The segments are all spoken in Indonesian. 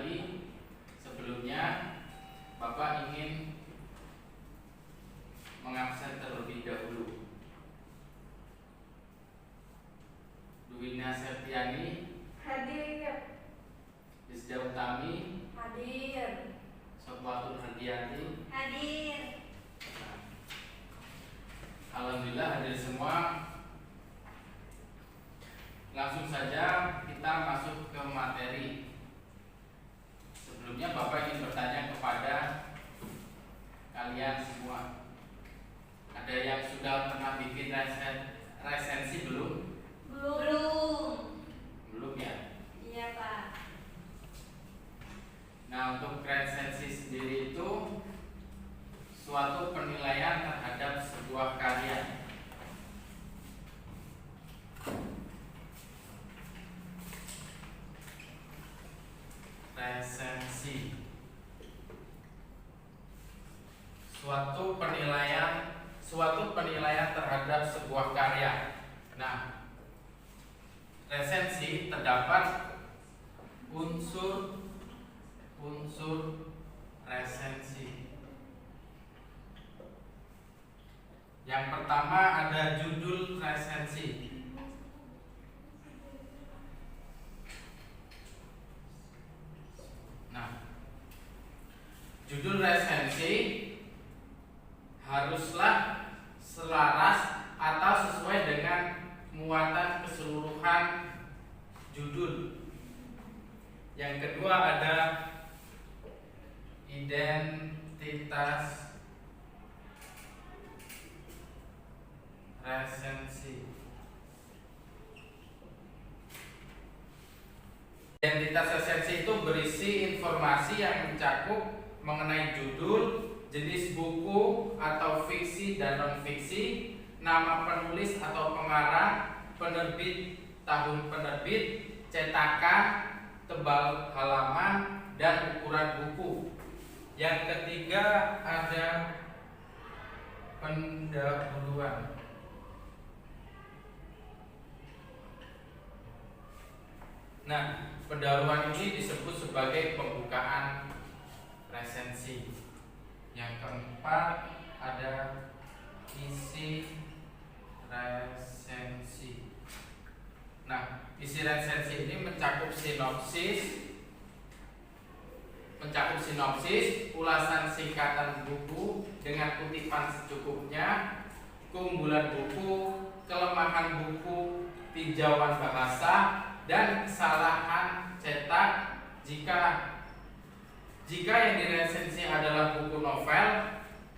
kembali. Sebelumnya Bapak ingin mengabsen terlebih dahulu Duwina Septiani hadir, Yusda Utami hadir, Sokwatul Hardiati hadir. Alhamdulillah hadir semua. Langsung saja kita masuk ke materi. Sebelumnya Bapak ingin bertanya kepada kalian semua. Ada yang sudah pernah bikin resensi belum? Belum ya? Iya Pak. Nah, untuk resensi sendiri itu suatu penilaian terhadap sebuah karya. Resensi suatu penilaian terhadap sebuah karya. Nah, resensi terdapat unsur resensi. Yang pertama ada judul resensi. Nah, judul resensi haruslah selaras atau sesuai dengan muatan keseluruhan judul. Yang kedua ada identitas resensi. Identitas resensi itu berisi informasi yang mencakup mengenai judul, jenis buku atau fiksi dan non-fiksi, nama penulis atau pengarang, penerbit, tahun penerbit, cetakan, tebal halaman, dan ukuran buku. Yang ketiga ada pendahuluan. Nah, pendahuluan ini disebut sebagai pembukaan resensi. Yang keempat ada isi resensi. Nah, isi resensi ini mencakup sinopsis, ulasan singkatan buku dengan kutipan secukupnya, keunggulan buku, kelemahan buku, tinjauan bahasa, dan kesalahan cetak. Jika yang diresensi adalah buku novel,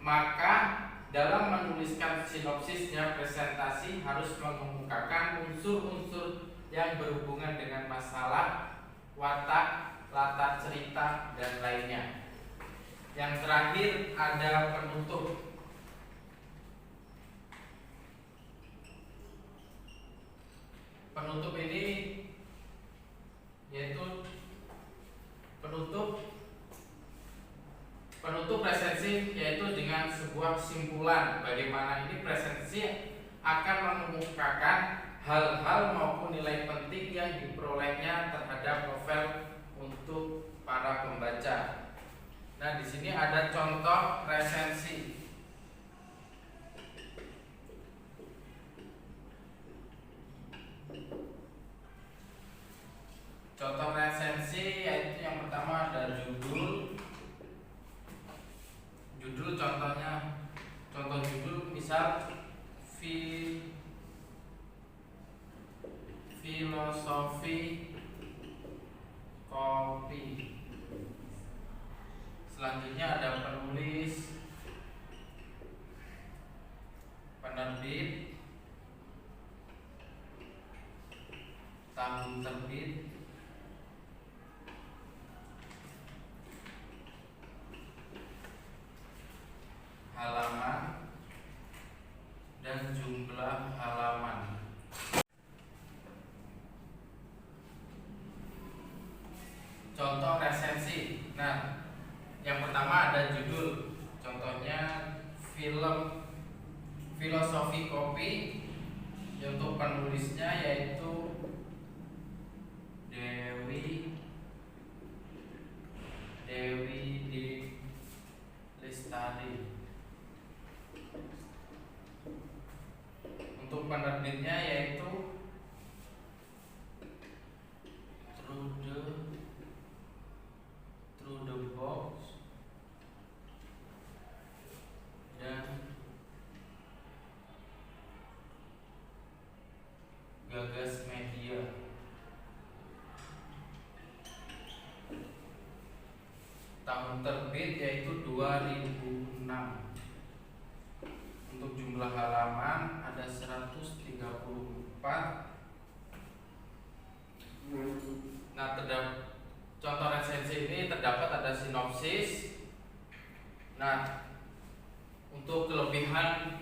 maka dalam menuliskan sinopsisnya presentasi harus mengemukakan unsur-unsur yang berhubungan dengan masalah, watak, latar cerita, dan lainnya. Yang terakhir ada penutup. Penutup ini yaitu penutup resensi, yaitu dengan sebuah kesimpulan bagaimana ini presensi akan mengemukakan hal-hal maupun nilai penting yang diperolehnya terhadap novel untuk para pembaca. Nah, di sini ada contoh resensi. Contoh resensi yaitu yang pertama ada judul. Contoh judul misal filosofi kopi. Selanjutnya ada penulis, penerbit, tahun terbit, halaman, dan jumlah halaman. Contoh resensi. Nah, yang pertama ada judul. Contohnya film Filosofi Kopi. Untuk penulisnya yaitu Dewi penerbitnya yaitu Through the Box dan Gagas Media. Tahun terbit yaitu 2006. Untuk jumlah halaman ada 134. Nah, contoh resensi ini terdapat ada sinopsis. Nah, untuk kelebihan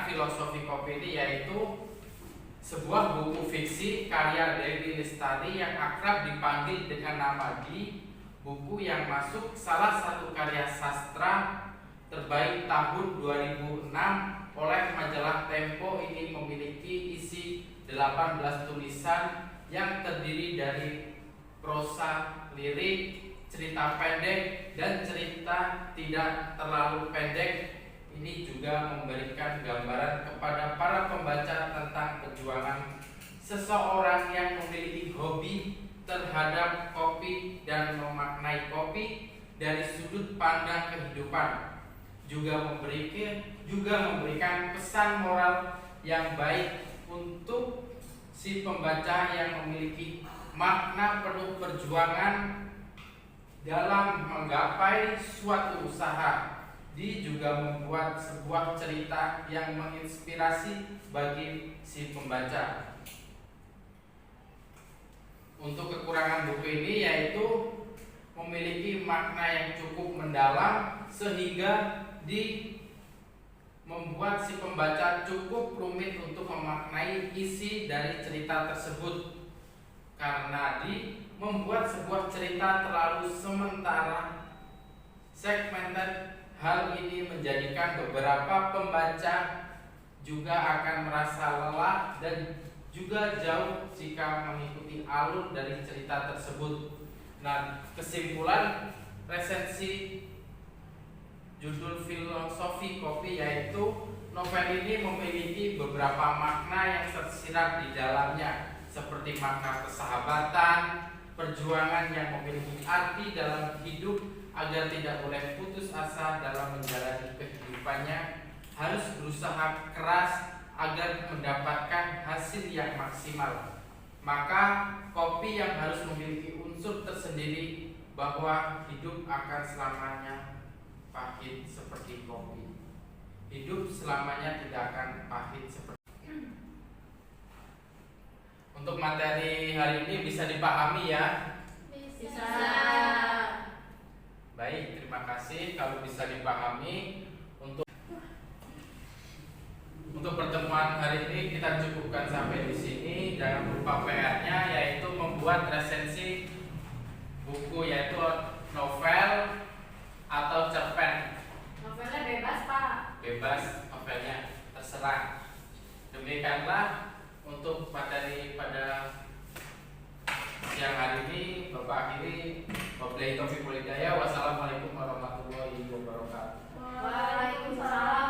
filosofi kopi ini yaitu sebuah buku fiksi karya Dewi Lestari yang akrab dipanggil dengan nama Di. Buku yang masuk salah satu karya sastra terbaik tahun 2006 oleh majalah Tempo. Ini memiliki isi 18 tulisan yang terdiri dari prosa, lirik, cerita pendek, dan cerita tidak terlalu pendek. Ini juga memberikan gambaran kepada para pembaca tentang perjuangan seseorang yang memiliki hobi terhadap kopi dan memaknai kopi dari sudut pandang kehidupan. Juga memberikan pesan moral yang baik untuk si pembaca yang memiliki makna penuh perjuangan dalam menggapai suatu usaha. Dia juga membuat sebuah cerita yang menginspirasi bagi si pembaca. Untuk kekurangan buku ini yaitu memiliki makna yang cukup mendalam sehingga membuat si pembaca cukup rumit untuk memaknai isi dari cerita tersebut, karena membuat sebuah cerita terlalu sementara, segmented. Hal ini menjadikan beberapa pembaca juga akan merasa lelah dan juga jauh jika mengikuti alur dari cerita tersebut. Nah, kesimpulan resensi judul filosofi kopi yaitu novel ini memiliki beberapa makna yang tersirat di dalamnya, seperti makna persahabatan, perjuangan yang memiliki arti dalam hidup agar tidak boleh putus asa dalam menjalani kehidupannya, harus berusaha keras agar mendapatkan hasil yang maksimal. Maka kopi yang harus memiliki unsur tersendiri bahwa hidup akan selamanya pahit seperti kopi. Hidup selamanya tidak akan pahit seperti. Untuk materi hari ini bisa dipahami ya? Bisa. Baik, terima kasih kalau bisa dipahami. Untuk pertemuan hari ini kita cukupkan sampai di sini. Jangan lupa PR-nya yaitu membuat resensi buku yaitu novel atau cerpen. Novelnya bebas, Pak. Bebas novelnya, terserah. Demikianlah untuk materi pada siang hari ini. Bapak akhiri. Wabillahi taufiq wal hidayah. Wassalamualaikum warahmatullahi wabarakatuh. Waalaikumsalam